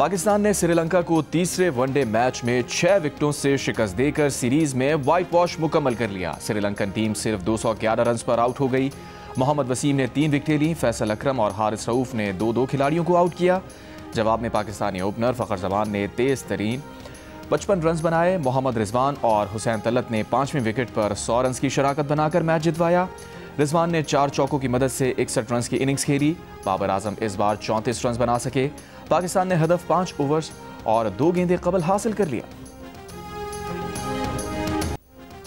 पाकिस्तान ने श्रीलंका को तीसरे वनडे मैच में 6 विकेटों से शिकस्त देकर सीरीज में व्हाइट वॉश मुकम्मल कर लिया। श्रीलंकन टीम सिर्फ 211 रन पर आउट हो गई। मोहम्मद वसीम ने 3 विकेटें लीं। फैसल अकरम और हारिस रऊफ ने 2-2 खिलाड़ियों को आउट किया। जवाब में पाकिस्तानी ओपनर फ़खर जमान ने तेज तरीन 55 रन बनाए। मोहम्मद रिजवान और हुसैन तलत ने 5वें विकेट पर 100 रन की शराकत बनाकर मैच जितवाया। रिजवान ने 4 चौकों की मदद से 61 रन की इनिंग्स खेली। बाबर आजम इस बार 34 रन बना सके। पाकिस्तान ने हदफ 5 ओवर्स और 2 गेंदें कबल हासिल कर लिया।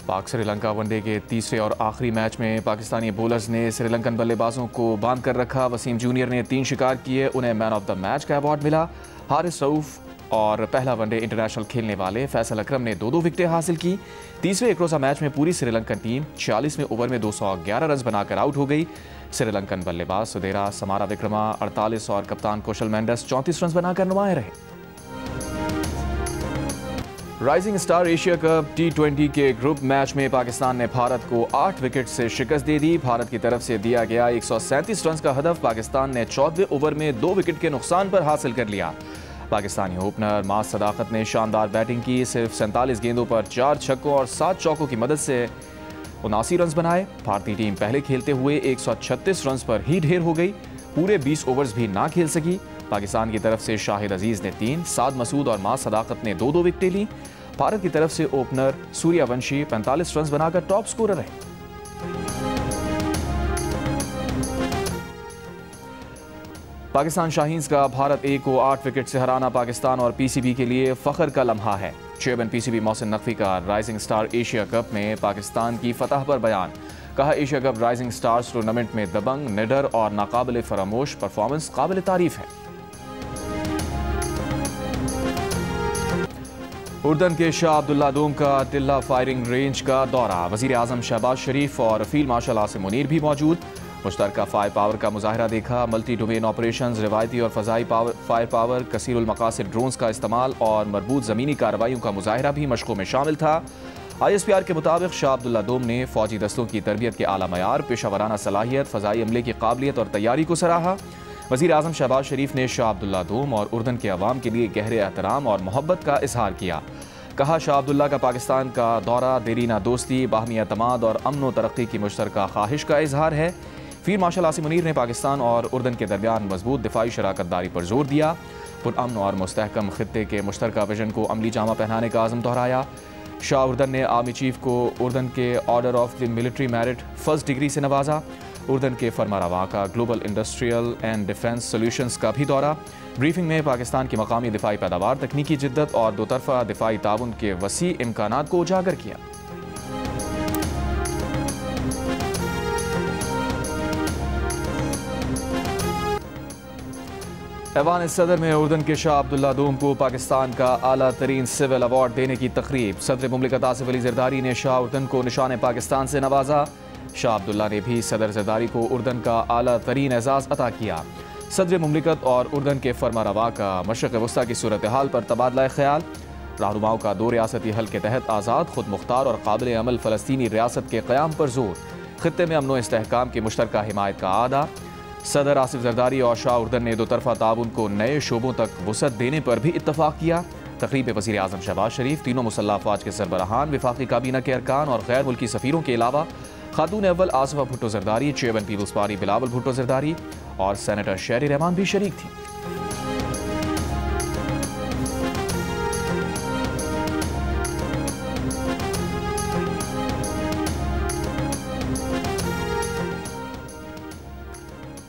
पाक श्रीलंका वनडे के तीसरे और आखिरी मैच में पाकिस्तानी बॉलर्स ने श्रीलंकन बल्लेबाजों को बांध कर रखा। वसीम जूनियर ने 3 शिकार किए, उन्हें मैन ऑफ द मैच का अवार्ड मिला। हारिस रऊफ और पहला वनडे इंटरनेशनल खेलने वाले फैसल अकरम ने 2-2 विकेटें हासिल की। तीसरे एक रोज़ा मैच में पूरी श्रीलंकन टीम 46वें ओवर में 211 रन बनाकर आउट हो गई। श्रीलंकन बल्लेबाज सुदेरा समारा विक्रमा 48 और कप्तान कौशल मेंडस 34 रन बनाकर नुमाया रहे। Rising star Asia cup T20 के ग्रुप मैच में पाकिस्तान ने भारत को 8 विकेट से शिकस्त दे दी। भारत की तरफ से दिया गया 137 रन का हदफ पाकिस्तान ने 14वें ओवर में 2 विकेट के नुकसान पर हासिल कर लिया। पाकिस्तानी ओपनर मास सदाकत ने शानदार बैटिंग की। सिर्फ 47 गेंदों पर 4 छक्कों और 7 चौकों की मदद से 79 रन बनाए। भारतीय टीम पहले खेलते हुए 136 रन पर ही ढेर हो गई। पूरे 20 ओवर्स भी ना खेल सकी। पाकिस्तान की तरफ से शाहिद अजीज ने 3, साद मसूद और मास सदाकत ने 2-2 विकेटें लीं। भारत की तरफ से ओपनर सूर्यवंशी 45 रन बनाकर टॉप स्कोरर रहे। पाकिस्तान शाहीन्स का भारत ए को 8 विकेट से हराना पाकिस्तान और पीसीबी के लिए फख्र का लम्हा है। चेयरमैन पीसीबी मोहसिन नकवी का राइजिंग स्टार एशिया कप में पाकिस्तान की फतह पर बयान। कहा, Asia cup rising stars tournament में दबंग, निडर और नाकाबिल फरामोश परफॉर्मेंस काबिल तारीफ है। उर्दन के शाह अब्दुल्ला दोम का टिल्ला फायरिंग रेंज का दौरा। वज़ीर आज़म शहबाज शरीफ और फील्ड मार्शल आसिम मुनीर भी मौजूद। मुश्तरका फायर पावर का मुजाहरा देखा। मल्टी डोमेन ऑपरेशंस, रिवायती और फ़ज़ाई फायर पावर, कसीरुल मकासिद ड्रोन्स का इस्तेमाल और मरबूत ज़मीनी कार्रवाइयों का मुजाहरा भी मशक़ों में शामिल था। ISPR के मुताबिक शाह अब्दुल्ला दोम ने फ़ौजी दस्तों की तरबियत के आला मयार, पेशावराना सलाहियत, फ़ज़ाई अमले की काबिलियत और तैयारी को सराहा। वज़ीर आज़म शहबाज शरीफ ने शाह अब्दुल्ला दोम और उर्दन के अवाम के लिए गहरे एहतराम और मोहब्बत का इजहार किया। कहा, शाह अब्दुल्ला का पाकिस्तान का दौरा देरीना दोस्ती, बाहमी एतमाद और अमन व तरक्की की मुश्तरका ख्वाहिश का इजहार है। फील्ड मार्शल आसिम मुनीर ने पाकिस्तान और उर्दन के दरमियान मजबूत दिफाई शराकतदारी पर जोर दिया। पुरअमन और मुस्तहकम खित्ते के मुश्तरका विजन को अमली जामा पहनाने का आज़म दोहराया। शाह उर्दन ने आर्मी चीफ को उर्दन के order of the military merit first degree से नवाजा। उर्दन के फरमारवा का global industrial and defence solutions का भी दौरा। ब्रीफिंग में पाकिस्तान की मकामी दिफाई पैदावार, तकनीकी जिद्दत और दोतरफा दिफाई ताउन के वसी इम्कानात को उजागर किया। ऐवान सदर में उर्दन के शाह अब्दुल्ला दोम को पाकिस्तान का आला तरीन सिविल अवार्ड देने की तकरीब। सदर मुमलिकत आसिफ अली जरदारी ने शाह उर्दन को निशान पाकिस्तान से नवाजा। शाह अब्दुल्ला ने भी सदर जरदारी को उर्दन का आला तरीन एजाज़ अता किया। सदर मुमलिकत और उर्दन के फरमारवा का मशरक़ वस्ता की सूरत हाल पर तबादला ख्याल। रहनुमाओं का 2 रियासती हल के तहत आज़ाद, खुद मुख्तार और काबिल अमल फ़लस्तीनी रियासत के क़याम पर जोर। ख़ित्ते में अमन व इस्तेहकाम की मुश्तरका हिमायत का आदा। सदर आसिफ जरदारी और शाह उर्दन ने दोतरफा ताउन को नए शोबों तक वुसअत देने पर भी इत्तफाक किया। तकरीब में वज़ीर आज़म शहबाज शरीफ, तीनों मुसल्लह अफ़वाज के सरबराहान, वफाकी काबीना के अरकान और गैर मुल्की सफ़ीरों के अलावा खातून अव्वल आसिफा भुट्टो जरदारी, चेयरमैन पीपल्स पार्टी बिलावल भुट्टो जरदारी और सेनेटर शेरी रहमान भी शरीक थी।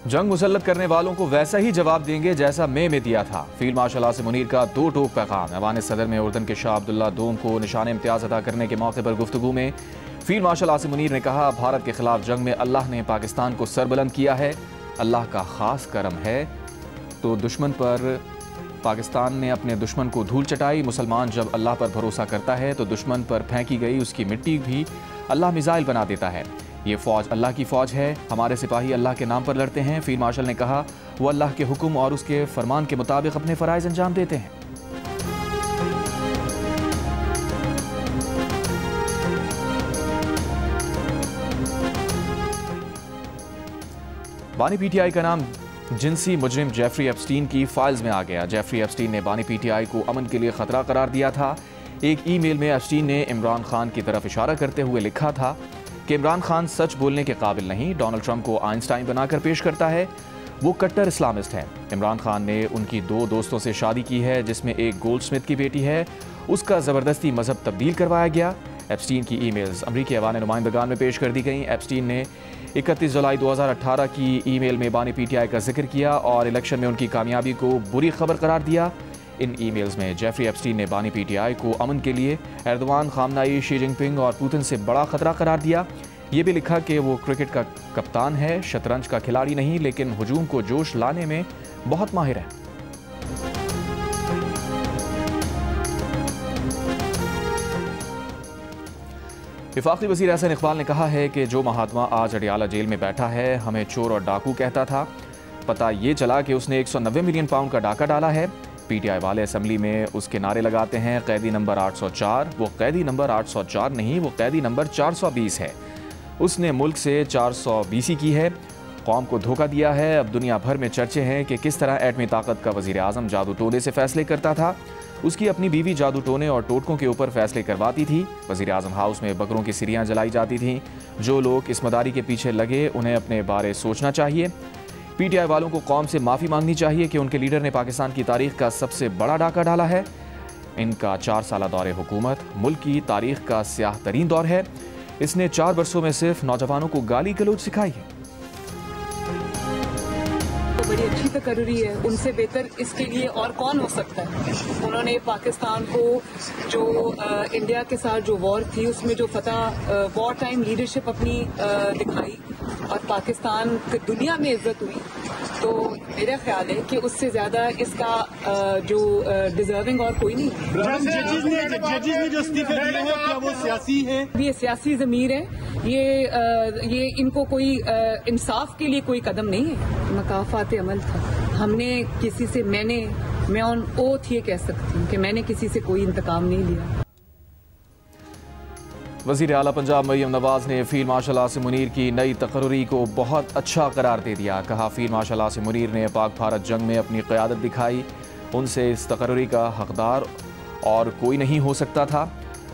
जंग मुसल्लत करने वालों को वैसा ही जवाब देंगे जैसा मई में दिया था। फील्ड मार्शल आसिम मुनीर का 2 टोक पैगाम। ऐवान सदर में उर्दन के शाह अब्दुल्ला दोम को निशान इम्तियाज़ अदा करने के मौके पर गुफ्तगू में फील्ड मार्शल आसिम मुनीर ने कहा, भारत के खिलाफ जंग में अल्लाह ने पाकिस्तान को सरबुलंद किया है। अल्लाह का खास करम है तो दुश्मन पर पाकिस्तान ने अपने दुश्मन को धूल चटाई। मुसलमान जब अल्लाह पर भरोसा करता है तो दुश्मन पर फेंकी गई उसकी मिट्टी भी अल्लाह मिसाइल बना देता है। ये फ़ौज अल्लाह की फ़ौज है। हमारे सिपाही अल्लाह के नाम पर लड़ते हैं। फील्ड मार्शल ने कहा, वो अल्लाह के हुक्म और उसके फरमान के मुताबिक अपने फ़राइज़ अंजाम देते हैं। बानी PTI का नाम जिनसी मुजरिम जेफरी एप्स्टीन की फाइल्स में आ गया। जेफरी एप्स्टीन ने बानी पीटीआई को अमन के लिए खतरा करार दिया था। एक ईमेल में एप्स्टीन ने इमरान खान की तरफ इशारा करते हुए लिखा था कि इमरान खान सच बोलने के काबिल नहीं, डोनाल्ड ट्रंप को आइंस्टाइन बनाकर पेश करता है, वो कट्टर इस्लामिस्ट है। इमरान खान ने उनकी 2 दोस्तों से शादी की है, जिसमें एक गोल्डस्मिथ की बेटी है, उसका ज़बरदस्ती मजहब तब्दील करवाया गया। एप्स्टीन की ईमेल्स अमरीकी अवान नुमाइंदगान में पेश कर दी गई। एप्स्टीन ने 31 जुलाई 2018 की ईमेल में बानी पीटीआई का जिक्र किया और इलेक्शन में उनकी कामयाबी को बुरी खबर करार दिया। इन ईमेल्स में जेफरी एप्स्टीन ने बानी पीटीआई को अमन के लिए एर्दोआन, खामनाई, शी जिनपिंग और पुतिन से बड़ा खतरा करार दिया। ये भी लिखा कि वो क्रिकेट का कप्तान है, शतरंज का खिलाड़ी नहीं, लेकिन हुजूम को जोश लाने में बहुत माहिर है। वफाकी वज़ीर एहसन इकबाल ने कहा है कि जो महात्मा आज अडियाला जेल में बैठा है हमें चोर और डाकू कहता था, पता ये चला कि उसने 190 मिलियन पाउंड का डाका डाला है। पीटीआई वाले असम्बली में उसके नारे लगाते हैं, कैदी नंबर 804। वो कैदी नंबर 804 नहीं, वो कैदी नंबर 420 है। उसने मुल्क से 420 की है, कौम को धोखा दिया है। अब दुनिया भर में चर्चे हैं कि किस तरह एटमी ताकत का वज़ीर आज़म जादू टोने से फैसले करता था। उसकी अपनी बीवी जादू टोने और टोटकों के ऊपर फैसले करवाती थी। वज़ीर आज़म हाउस में बकरों की सिरियाँ जलाई जाती थीं। जो लोग इस मदारी के पीछे लगे उन्हें अपने बारे सोचना चाहिए। पीटीआई वालों को कौम से माफ़ी मांगनी चाहिए कि उनके लीडर ने पाकिस्तान की तारीख का सबसे बड़ा डाका डाला है। इनका 4 साल दौरे हुकूमत मुल्क की तारीख का स्याह तरीन दौर है। इसने 4 बरसों में सिर्फ नौजवानों को गाली गलौज सिखाई है। बड़ी अच्छी तकर्री है, उनसे बेहतर इसके लिए और कौन हो सकता है। उन्होंने पाकिस्तान को जो इंडिया के साथ जो वॉर थी उसमें जो फतह वॉर टाइम लीडरशिप अपनी दिखाई और पाकिस्तान की दुनिया में इज्जत हुई, तो मेरा ख्याल है कि उससे ज्यादा इसका जो डिजर्विंग और कोई नहीं है। जजेस ने जो इस्तीफे दिए हैं क्या वो सियासी है? ये सियासी ज़मीर है, ये इनको कोई इंसाफ के लिए कोई कदम नहीं है, मकाफात अमल था। हमने किसी से मैं ऑन ओथ ये कह सकती हूँ कि मैंने किसी से कोई इंतकाम नहीं लिया। वज़ीर आला पंजाब मरियम नवाज ने फील्ड मार्शल आसिम मुनीर की नई तकर्री को बहुत अच्छा करार दे दिया। कहा, फील्ड मार्शल आसिम मुनीर ने पाक भारत जंग में अपनी क़यादत दिखाई, उनसे इस तकर्री का हकदार और कोई नहीं हो सकता था।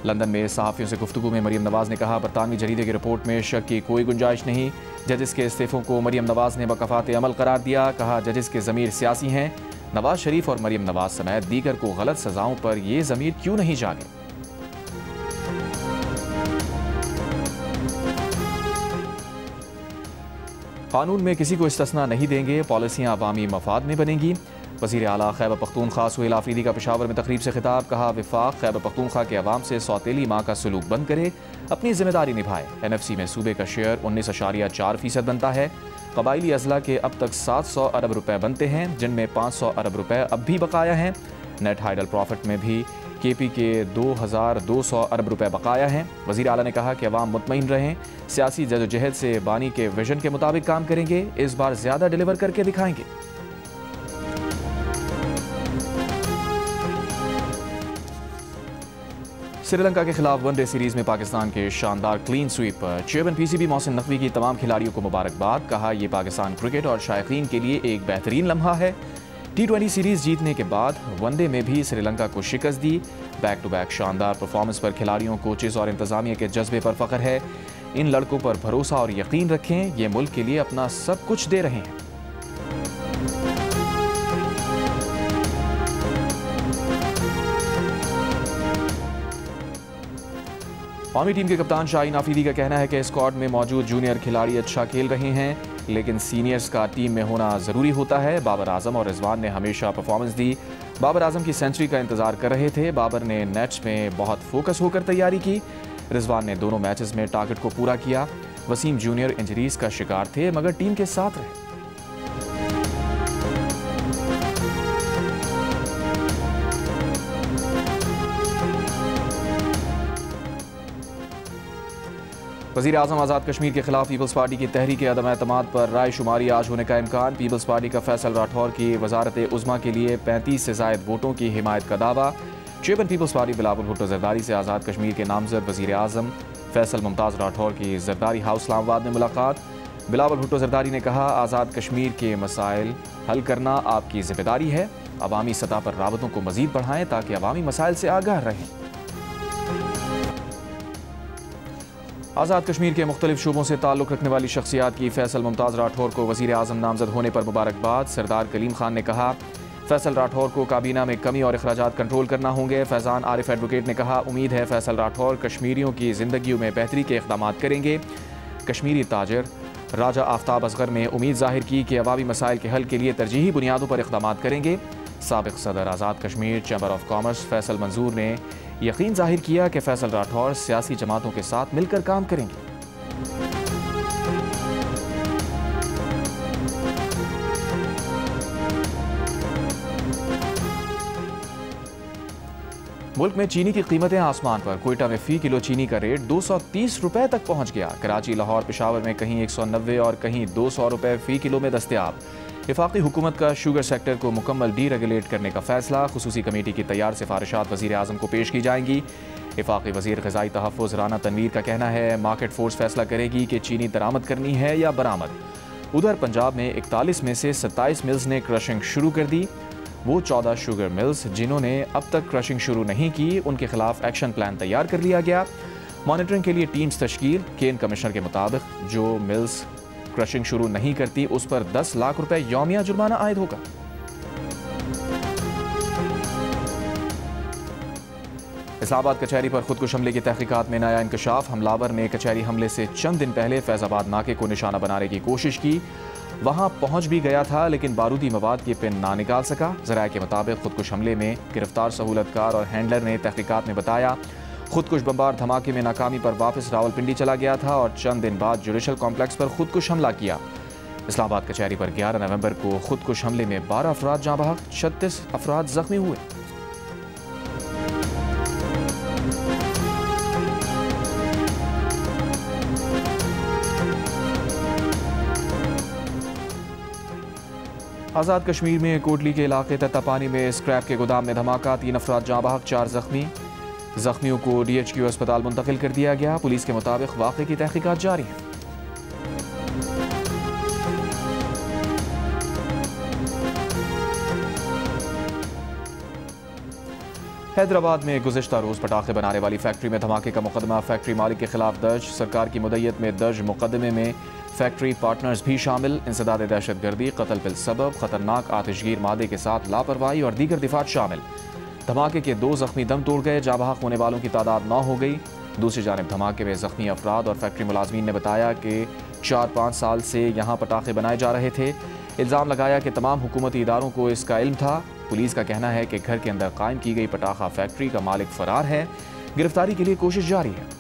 लंदन में सहाफ़ियों से गुफ्तगू में मरियम नवाज ने कहा, बरतानवी जरीदे की रिपोर्ट में शक की कोई गुंजाइश नहीं। जजेस के इस्तीफ़ों को मरियम नवाज ने मकाफात अमल करार दिया। कहा, जजेस के ज़मीर सियासी हैं। नवाज शरीफ और मरियम नवाज समेत दीगर को गलत सज़ाओं पर ये ज़मीर क्यों नहीं जागे। कानून में किसी को इस्तिस्ना नहीं देंगे, पॉलिसियाँ अवामी मफाद में बनेंगी। वज़ीर आला खैबर पख्तूनख्वा सुहेल आफरीदी का पेशावर में तकरीब से खिताब। कहा, वफाक खैबर पख्तूनख्वा के अवाम से सौतेली माँ का सलूक बंद करे, अपनी जिम्मेदारी निभाए। NFC में सूबे का शेयर 19.4% बनता है। कबाइली अजला के अब तक 700 अरब रुपए बनते हैं, जिनमें 500 अरब रुपए अब भी बकाया हैं। नेट हाइडल प्रॉफिट में भी KP के 2200 अरब रुपए बकाया हैं। वज़ीर आला ने कहा कि अवाम मुतमईन रहें, सियासी जदोजहद से बानी के विजन के मुताबिक काम करेंगे, इस बार ज़्यादा डिलीवर करके दिखाएंगे। श्रीलंका के खिलाफ वनडे सीरीज में पाकिस्तान के शानदार क्लीन स्वीप पर चेयरमैन PCB मोहसिन नकवी की तमाम खिलाड़ियों को मुबारकबाद। कहा, यह पाकिस्तान क्रिकेट और शायकीन के लिए एक बेहतरीन लम्हा है। T20 सीरीज जीतने के बाद वनडे में भी श्रीलंका को शिकस्त दी। बैक टू बैक शानदार परफॉर्मेंस पर खिलाड़ियों, कोचेज और इंतजामिया के जज्बे पर फख्र है। इन लड़कों पर भरोसा और यकीन रखें, ये मुल्क के लिए अपना सब कुछ दे रहे हैं। कौमी टीम के कप्तान शाहीन आफरीदी का कहना है कि स्क्वाड में मौजूद जूनियर खिलाड़ी अच्छा खेल रहे हैं, लेकिन सीनियर्स का टीम में होना ज़रूरी होता है। बाबर आजम और रिजवान ने हमेशा परफॉर्मेंस दी। बाबर आजम की सेंचुरी का इंतजार कर रहे थे। बाबर ने नेट्स में बहुत फोकस होकर तैयारी की। रिजवान ने दोनों मैचेस में टारगेट को पूरा किया। वसीम जूनियर इंजरीज का शिकार थे, मगर टीम के साथ रहे। वज़ीर आज़म आज़ाद कश्मीर के खिलाफ पीपल्स पार्टी की तहरीक अदम एतमाद पर राय शुमारी आज होने का इम्कान। पीपल्स पार्टी का फैसल राठौर की वजारत उज़्मा के लिए 35 से ज़ायद वोटों की हिमायत का दावा। चेयरमैन पीपल्स पार्टी बिलावल भुट्टो जरदारी से आज़ाद कश्मीर के नामजद वज़ीर आज़म फैसल मुमताज़ राठौर की जरदारी हाउस इस्लामाबाद में मुलाकात। बिलावल भुट्टो जरदारी ने कहा, आज़ाद कश्मीर के मसाइल हल करना आपकी जिम्मेदारी है। अवामी सतह पर राबतों को मजीद बढ़ाएं ताकि अवामी मसाइल से आगाह रहें। आज़ाद कश्मीर के मुख्तलिफ शोबों से ताल्लुक़ रखने वाली शख्सियात की फैसल मुमताज़ राठौर को वज़ीर आज़म नामज़द होने पर मुबारकबाद। सरदार कलीम खान ने कहा, फैसल राठौर को काबीना में कमी और अखराजात कंट्रोल करना होंगे। फैज़ान आरिफ एडवोकेट ने कहा, उम्मीद है फैसल राठौर कश्मीरियों की ज़िंदगियों में बेहतरी के इक़दाम करेंगे। कश्मीरी ताजर राजा आफ्ताब असगर ने उम्मीद जाहिर की कि अवामी मसाइल के हल के लिए तरजीही बुनियादों पर इक़दाम करेंगे। साबिक़ सदर Azad Kashmir chamber of commerce Faisal Manzoor ने यकीन जाहिर किया कि फैसल राठौर सियासी जमातों के साथ मिलकर काम करेंगे। मुल्क में चीनी की कीमतें आसमान पर। कोयटा में फी किलो चीनी का रेट 230 रुपए तक पहुंच गया। कराची, लाहौर, पेशावर में कहीं 190 और कहीं 200 रुपए फी किलो में दस्तयाब। वफाकी हुकूमत का शुगर सेक्टर को मुकम्मल डी रेगुलेट करने का फैसला। खुसूसी कमेटी की तैयार सिफारिशात वज़ीर आज़म को पेश की जाएंगी। वफाकी वज़ीर ग़िज़ाई तहफ़्फ़ुज़ राना तनवीर का कहना है, मार्केट फोर्स फैसला करेगी कि चीनी दरामद करनी है या बरामद। उधर पंजाब में 41 में से 27 मिल्स ने क्रशिंग शुरू कर दी। वो 14 शुगर मिल्स जिन्होंने अब तक क्रशिंग शुरू नहीं की, उनके खिलाफ एक्शन प्लान तैयार कर लिया गया। मॉनिटरिंग के लिए टीम्स तश्कील। केन कमिश्नर के मुताबिक जो मिल्स क्रशिंग शुरू नहीं करती उस पर 10 लाख रुपए यौमिया जुर्माना आयद होगा। इस्लामाबाद कचहरी पर खुदकुश हमले की तहकीकात में नया इंकशाफ। हमलावर ने कचहरी हमले से चंद दिन पहले फैजाबाद नाके को निशाना बनाने की कोशिश की। वहां पहुंच भी गया था लेकिन बारूदी मवाद की पिन ना निकाल सका। ज़राए के मुताबिक खुदकुश हमले में गिरफ्तार सहूलतकार और हैंडलर ने तहकीकात में बताया, खुदकुश बम्बार धमाके में नाकामी पर वापस रावलपिंडी चला गया था और चंद दिन बाद जुडिशल कॉम्प्लेक्स पर खुदकुश हमला किया। इस्लामाबाद कचहरी पर 11 नवंबर को खुदकुश हमले में 12 अफराद जाँ बहक, 36 अफराद जख्मी हुए। आज़ाद कश्मीर में कोटली के इलाके तत्तापानी में स्क्रैप के गोदाम में धमाका, 3 अफराद जाँ बहक, 4 जख्मी। जख्मियों को DHQ अस्पताल मुंतकिल कर दिया गया। पुलिस के मुताबिक वाक़े की तहकीकात जारी है। हैदराबाद में गुज़िश्ता रोज़ पटाखे बनाने वाली फैक्ट्री में धमाके का मुकदमा फैक्ट्री मालिक के खिलाफ दर्ज। सरकार की मुद्दत में दर्ज मुकदमे में फैक्ट्री पार्टनर्स भी शामिल। इंसदाद दहशतगर्दी, कत्ल बिल सबब, खतरनाक आतिशगीर मादे के साथ लापरवाही और दीगर दिफात शामिल। धमाके के 2 जख्मी दम तोड़ गए। जाँ बहक होने वालों की तादाद 9 हो गई। दूसरी जानिब धमाके में जख्मी अफराद और फैक्ट्री मुलाजमीन ने बताया कि 4-5 साल से यहाँ पटाखे बनाए जा रहे थे। इल्ज़ाम लगाया कि तमाम हुकूमती इदारों को इसका इल्म था। पुलिस का कहना है कि घर के अंदर कायम की गई पटाखा फैक्ट्री का मालिक फरार है। गिरफ्तारी के लिए कोशिश जारी है।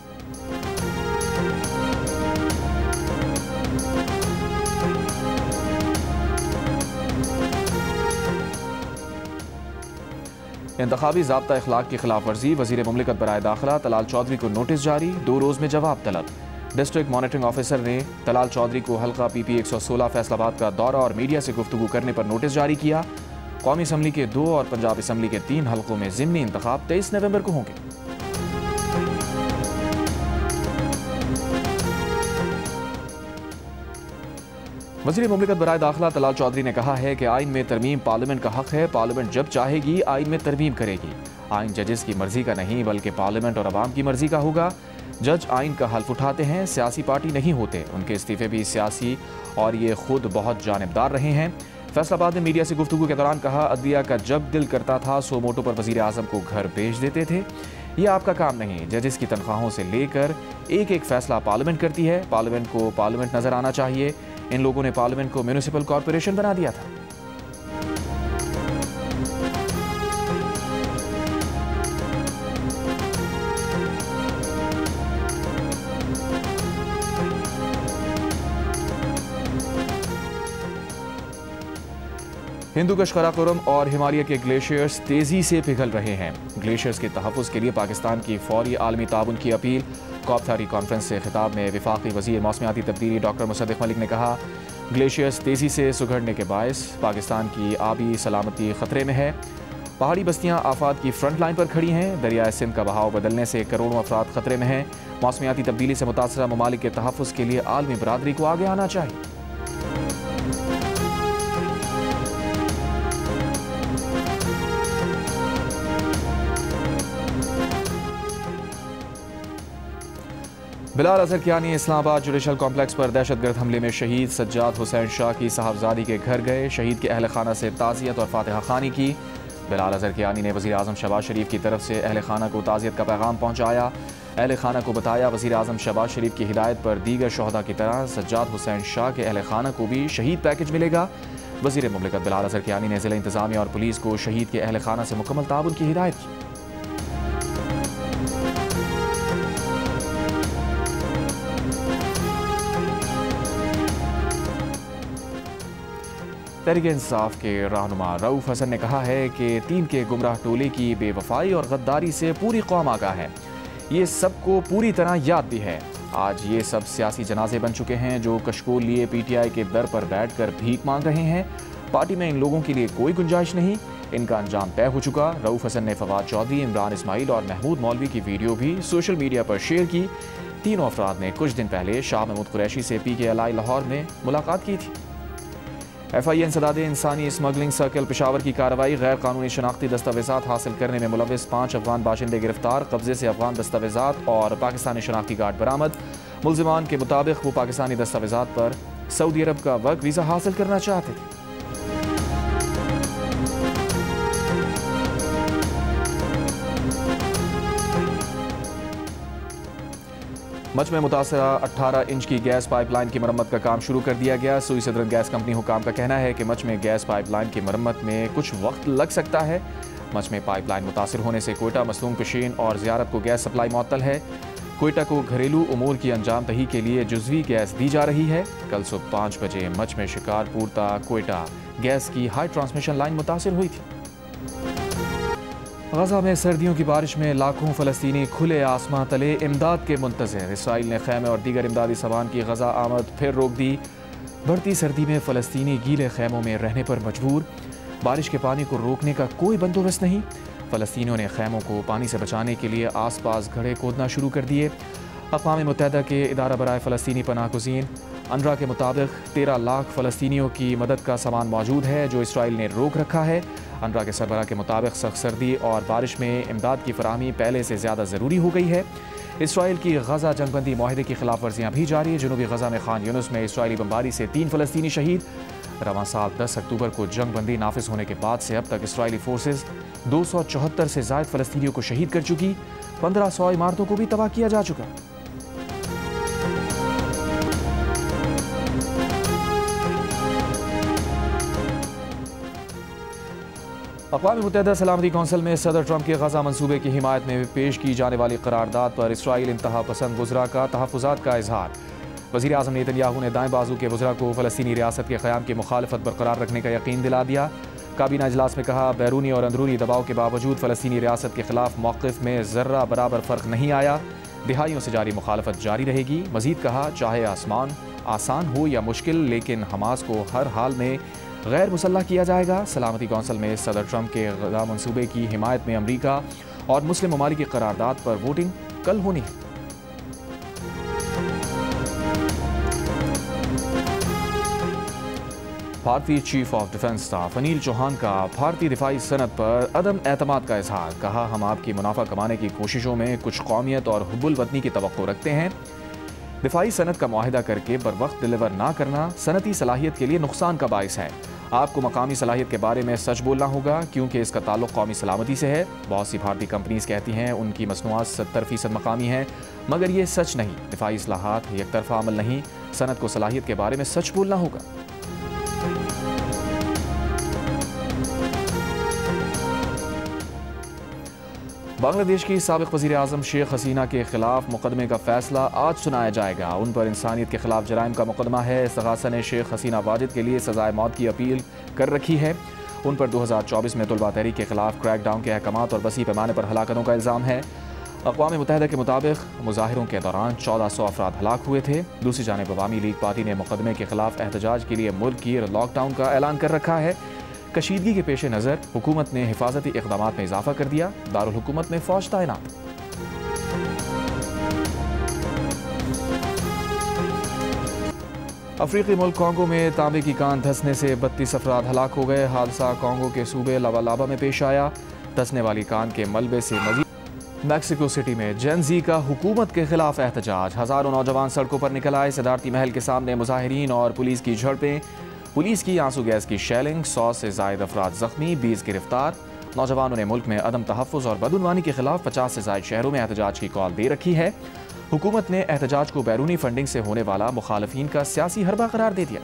इंतखाबी ज़ाब्ता इखलाक की खिलाफ वर्जी। वज़ीर मुमलिकत बराए दाखिला तलाल चौधरी को नोटिस जारी, 2 रोज़ में जवाब तलब। डिस्ट्रिक्ट मॉनिटरिंग ऑफिसर ने तलाल चौधरी को हल्का PP 116 फैसलाबाद का दौरा और मीडिया से गुफ्तगू करने पर नोटिस जारी किया। कौमी असम्बली के 2 और पंजाब असम्बली के 3 हल्कों में ज़िमनी इंतखाब 23 नवंबर को होंगे। वज़ीर मुमलिकत बराए दाखिला तलाल चौधरी ने कहा है कि आइन में तरमीम पार्लियामेंट का हक है। पार्लियामेंट जब चाहेगी आइन में तरमीम करेगी। आइन जजेस की मर्जी का नहीं बल्कि पार्लियामेंट और अवाम की मर्जी का होगा। जज आइन का हल्फ उठाते हैं, सियासी पार्टी नहीं होते। उनके इस्तीफे भी सियासी और ये खुद बहुत जानिबदार रहे हैं। फैसलाबाद ने मीडिया से गुफ्तगू के दौरान कहा, अदलिया का जब दिल करता था सो मोटो पर वज़ीर आज़म को घर भेज देते थे। ये आपका काम नहीं। जजेस की तनख्वाहों से लेकर एक फैसला पार्लियामेंट करती है। पार्लियामेंट को पार्लियामेंट नजर आना चाहिए। इन लोगों ने पार्लियामेंट को म्यूनिसिपल कॉरपोरेशन बना दिया था। हिंदू कशकराकुरम और हिमालय के ग्लेशियर्स तेजी से पिघल रहे हैं। ग्लेशियर्स के तहफ़्फ़ुज़ के लिए पाकिस्तान की फौरी आलमी ताउन की अपील। COP30 कॉन्फ्रेंस से खिताब में वफाकी वज़ीर मौसमियाती तब्दीली डॉक्टर मुसद्दिक़ मलिक ने कहा, ग्लेशियर्स तेज़ी से सुगड़ने के बायस पाकिस्तान की आबी सलामती ख़तरे में है। पहाड़ी बस्तियां आफात की फ्रंट लाइन पर खड़ी हैं। दरियाए सिंध का बहाव बदलने से करोड़ों अफराद खतरे में हैं। मौसमियाती तब्दीली से मुतासरा ममालिक के तहफ़्फ़ुज़ के लिए आलमी बरादरी को आगे आना चाहिए। बिलाल अजहर कियानी इस्लामाबाद जुडिशल कॉम्प्लेक्स पर दहशतगर्द हमले में शहीद सज्जाद हुसैन शाह की साहबजादी के घर गए। शहीद के अहल खाना से ताज़ियत और फातिहा खानी की। बिलाल अजहर कियानी ने वज़ीर आज़म शहबाज शरीफ की तरफ से अहल खाना को ताज़ियत का पैगाम पहुँचाया। अहल खाना को बताया वज़ीर आज़म शहबाज शरीफ की हिदायत पर दीगर शोहदा की तरह सज्जाद हुसैन शाह के अहल खाना को भी शहीद पैकेज मिलेगा। वज़ीर मुमलिकत बिलाल अजहर कियानी ने ज़िला इंतज़ामिया और पुलिस को शहीद के अहल खाना से मुकम्मल ताउन की हिदायत की। तहरीक इंसाफ के रहनुमा रऊफ हसन ने कहा है कि तीन के गुमराह टोले की बेवफाई और गद्दारी से पूरी कौम आगाह है। ये सबको पूरी तरह याद भी है। आज ये सब सियासी जनाजे बन चुके हैं जो कशकोल लिए पीटीआई के दर पर बैठकर भीख मांग रहे हैं। पार्टी में इन लोगों के लिए कोई गुंजाइश नहीं, इनका अंजाम तय हो चुका। रऊफ हसन ने फवाद चौधरी, इमरान इस्माइल और महमूद मौलवी की वीडियो भी सोशल मीडिया पर शेयर की। तीनों अफराद ने कुछ दिन पहले शाह महमूद कुरैशी से PKLI लाहौर में मुलाकात की थी। FIA इंसदादे इंसानी स्मगलिंग सर्कल पेशावर की कार्रवाई। गैर कानूनी शनाख्ती दस्तावेजात हासिल करने में मुलविस 5 अफगान बाशिंदे गिरफ्तार। कब्जे से अफगान दस्तावेजात और पाकिस्तानी शनाख्ती कार्ड बरामद। मुल्जिमान के मुताबिक वो पाकिस्तानी दस्तावेजात पर सऊदी अरब का वर्क वीज़ा हासिल करना चाहते थे। मच में मुतासरा 18 इंच की गैस पाइपलाइन की मरम्मत का काम शुरू कर दिया गया। सुई सदरन गैस कंपनी हुकाम का कहना है कि मच में गैस पाइपलाइन की मरम्मत में कुछ वक्त लग सकता है। मच में पाइपलाइन मुतासर होने से कोयटा, मसलूम, पेशीन और ज़ियारत को गैस सप्लाई मुअत्तल है। कोयटा को घरेलू उमूर की अंजाम दही के लिए जुज़वी गैस दी जा रही है। कल सुबह 5 बजे मच में शिकारपुर ता कोयटा गैस की हाई ट्रांसमिशन लाइन मुतासर हुई थी। गजा में सर्दियों की बारिश में लाखों फ़लस्तीनी खुले आसमां तले इमदाद के मुंतज़िर। इसराइल ने खैमे और दीगर इमदादी सामान की गजा आमद फिर रोक दी। बढ़ती सर्दी में फ़लस्तीनी गीले खैमों में रहने पर मजबूर। बारिश के पानी को रोकने का कोई बंदोबस्त नहीं। फ़लस्तीनियों ने खैमों को पानी से बचाने के लिए आस पास घड़े खोदना शुरू कर दिए। अक़वाम मुत्तहिदा के इदारा बराए फ़लस्तीनी पनाहगुज़ीन अनरा के मुताबिक 13 लाख फ़लस्तीनियों की मदद का सामान मौजूद है जो इसराइल ने रोक रखा है। अनरा के सरबराह के मुताबिक सख्त सर्दी और बारिश में इमदाद की फराहमी पहले से ज़्यादा ज़रूरी हो गई है। इसराइल की गजा जंगबंदी माहिदे की खिलाफ वर्जियाँ भी जारी है। जनूबी गजा में खान यूनुस में इसराइली बमबारी से 3 फ़लस्तीनी शहीद। रवां साल 10 अक्टूबर को जंगबंदी नाफिज होने के बाद से अब तक इसराइली फोर्सेज 274 से ज़ायद फ़लस्तीनियों को शहीद कर चुकी। 1500 इमारतों को भी तबाह किया जा चुका। अक़वाम मुत्तहिदा सलामती कौंसिल में सदर ट्रंप के गजा मंसूबे की हिमायत में पेश की जाने वाली करारदाद पर इसराइल इंतहा पसंद वज़रा का तहफ़्फ़ुज़ात का इजहार। वज़ीर आज़म नेतन्याहू ने दाएँ बाजू के वज़रा को फ़लस्तीनी रियासत के क़याम की मुखालफत बरकरार रखने का यकीन दिला दिया। काबीना इजलास में कहा, बैरूनी और अंदरूनी दबाव के बावजूद फ़लस्तीनी रियासत के खिलाफ मौक़िफ़ में ज़र्रा बराबर फ़र्क नहीं आया। दिहाइयों से जारी मुखालफत जारी रहेगी। मज़ीद कहा, चाहे आसान हो या मुश्किल, लेकिन हमास को हर हाल में गैर मुसल्लह किया जाएगा। सलामती कौंसिल में सदर ट्रंप के गजा मंसूबे की हिमायत में अमरीका और मुस्लिम ममालिक की करारदाद पर वोटिंग कल होनी है। भारतीय chief of defence staff Anil Chauhan का भारतीय दिफाई सनत पर अदम एतमाद का इजहार। कहा, हम आपकी मुनाफा कमाने की कोशिशों में कुछ कौमियत और हुब्बुल वतनी की तवक्को रखते हैं। दिफाई सनत का मुआहिदा करके बर वक्त डिलीवर ना करना सनती सलाहियत के लिए नुकसान का बाइस है। आपको मकामी सलाहियत के बारे में सच बोलना होगा क्योंकि इसका ताल्लुक कौमी सलामती से है। बहुत सी भारतीय कंपनीज कहती हैं उनकी मसनूआत 70% मकामी हैं, मगर ये सच नहीं। दिफाई इस्लाहात एक तरफा अमल नहीं, सनत को सलाहियत के बारे में सच बोलना होगा। बांग्लादेश की साबिक वज़ीर आज़म शेख हसीना के खिलाफ मुकदमे का फैसला आज सुनाया जाएगा। उन पर इंसानियत के खिलाफ जराइम का मुकदमा है। इस्तग़ासा ने शेख हसीना वाजिद के लिए सज़ाए मौत की अपील कर रखी है। उन पर 2024 में तुलबा तहरीक के खिलाफ क्रैकडाउन के अहकामात और वसी पैमाने पर हलाकतों का इल्ज़ाम है। अक़वाम मुत्तहिदा के मुताबिक मुज़ाहिरों के दौरान 1400 अफराद हलाक हुए थे। दूसरी जानिब अवामी लीग पार्टी ने मुकदमे के खिलाफ एहतजाज के लिए मुल्क की लॉकडाउन का ऐलान कर रखा है। कशीदगी के पेश नज़र हुकूमत ने हिफाजती इक़दाम में इजाफा कर दिया। दारुल हुकूमत में फौज तैनात। अफ्रीकी मुल्क कॉन्गो में तांबे की कान धंसने से 32 अफराद हलाक हो गए। हादसा कॉन्गो के सूबे लावालाबा में पेश आया। धंसने वाली कान के मलबे से मजीद मैक्सिको सिटी में जेन जी का हुकूमत के खिलाफ एहतजाज। हजारों नौजवान सड़कों पर निकल आए। सदारती महल के सामने मुजाहिरीन और पुलिस की झड़पें। पुलिस की आंसू गैस की शेलिंग। 100 से जायद अफराद जख्मी, 20 गिरफ्तार। नौजवानों ने मुल्क में अदम तहफ़्फ़ुज़ और बदउनवानी के खिलाफ 50 से जायद शहरों में एहतजाज की कॉल दे रखी है। हुकूमत ने एहतजाज को बैरूनी फंडिंग से होने वाला मुखालफीन का सियासी हरबा करार दे दिया।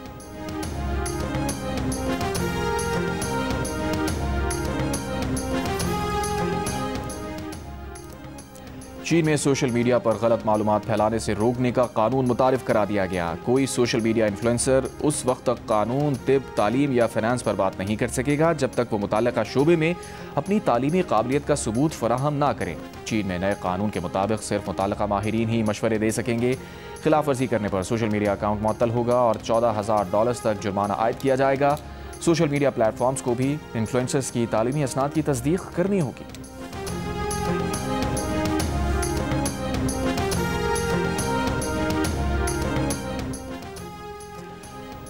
चीन में सोशल मीडिया पर गलत मालूमात फैलाने से रोकने का कानून मुतारिफ करा दिया गया। कोई सोशल मीडिया इन्फ्लुएंसर उस वक्त तक कानून, तिब, तालीम या फाइनेंस पर बात नहीं कर सकेगा जब तक वो मुताल्लिका शोबे में अपनी तालीमी काबिलियत का सबूत फराहम ना करें। चीन में नए कानून के मुताबिक सिर्फ मुताल्लिका माहिरीन ही मशवरे दे सकेंगे। खिलाफ वर्जी करने पर सोशल मीडिया अकाउंट मुअत्तल होगा और $14,000 तक जुर्माना आयद किया जाएगा। सोशल मीडिया प्लेटफॉर्म्स को भी इन्फ्लुएंसर्स की तालीमी असनाद की तस्दीक करनी होगी।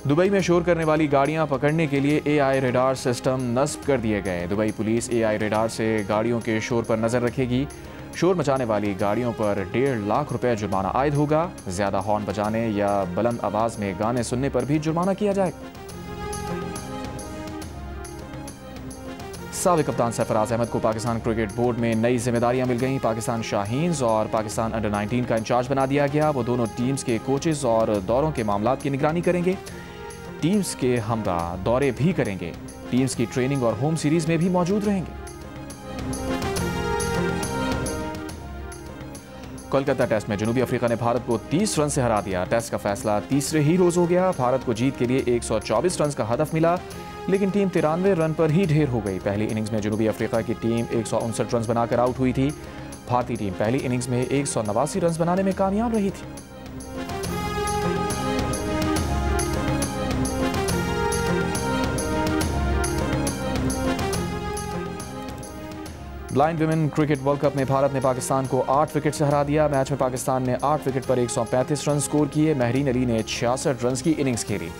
दुबई में शोर करने वाली गाड़ियां पकड़ने के लिए AI रेडार सिस्टम नस्ब कर दिए गए। दुबई पुलिस AI रेडार से गाड़ियों के शोर पर नजर रखेगी। शोर मचाने वाली गाड़ियों पर 1.5 लाख रुपए जुर्माना आयद होगा। ज्यादा हॉर्न बजाने या बुलंद आवाज में गाने सुनने पर भी जुर्माना किया जाएगा। साबिक कप्तान सरफराज अहमद को पाकिस्तान क्रिकेट बोर्ड में नई जिम्मेदारियां मिल गईं। पाकिस्तान शाहीन्स और पाकिस्तान अंडर 19 का इंचार्ज बना दिया गया। वो दोनों टीम्स के कोचेस और दौरों के मामलात की निगरानी करेंगे। टीम्स के हमरा दौरे भी करेंगे। टीम्स की ट्रेनिंग और होम सीरीज में भी मौजूद रहेंगे। कोलकाता टेस्ट में जनूबी अफ्रीका ने भारत को 30 रन से हरा दिया। टेस्ट का फैसला तीसरे ही रोज हो गया। भारत को जीत के लिए 124 रन का हदफ मिला, लेकिन टीम 93 रन पर ही ढेर हो गई। पहली इनिंग्स में जनूबी अफ्रीका की टीम 159 रन बनाकर आउट हुई थी। भारतीय टीम पहली इनिंग्स में 189 रन बनाने में कामयाब रही थी। Blind women cricket world cup में भारत ने पाकिस्तान को 8 विकेट से हरा दिया। मैच में पाकिस्तान ने 8 विकेट पर 135 रन स्कोर किए। महरीन अली ने 66 रन की इनिंग्स खेली।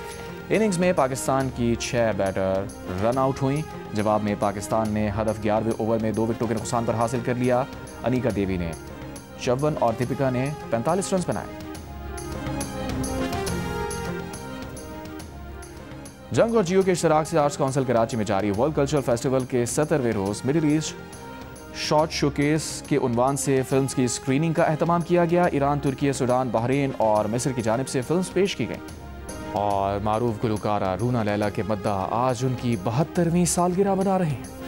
इनिंग्स में पाकिस्तान की 6 बैटर रन आउट हुई। जवाब में पाकिस्तान ने हदफ 11वें ओवर में 2 विकेटों के नुकसान पर हासिल कर लिया। अनिका देवी ने 54 और दीपिका ने 45 रन बनाए। जंग और जियो के इश्तराक से आर्ट्स काउंसिल कराची में जारी वर्ल्ड कल्चरल फेस्टिवल के 17वें रोज मिडिल ईस्ट शॉर्ट शोकेस के उन्वान से फिल्म्स की स्क्रीनिंग का एहतमाम किया गया। ईरान, तुर्की, सूडान, बहरीन और मिस्र की जानिब से फिल्म्स पेश की गई। और मारूफ गुलकारा रूना लैला के मद्दा आज उनकी 72वीं सालगिरह मना रहे हैं।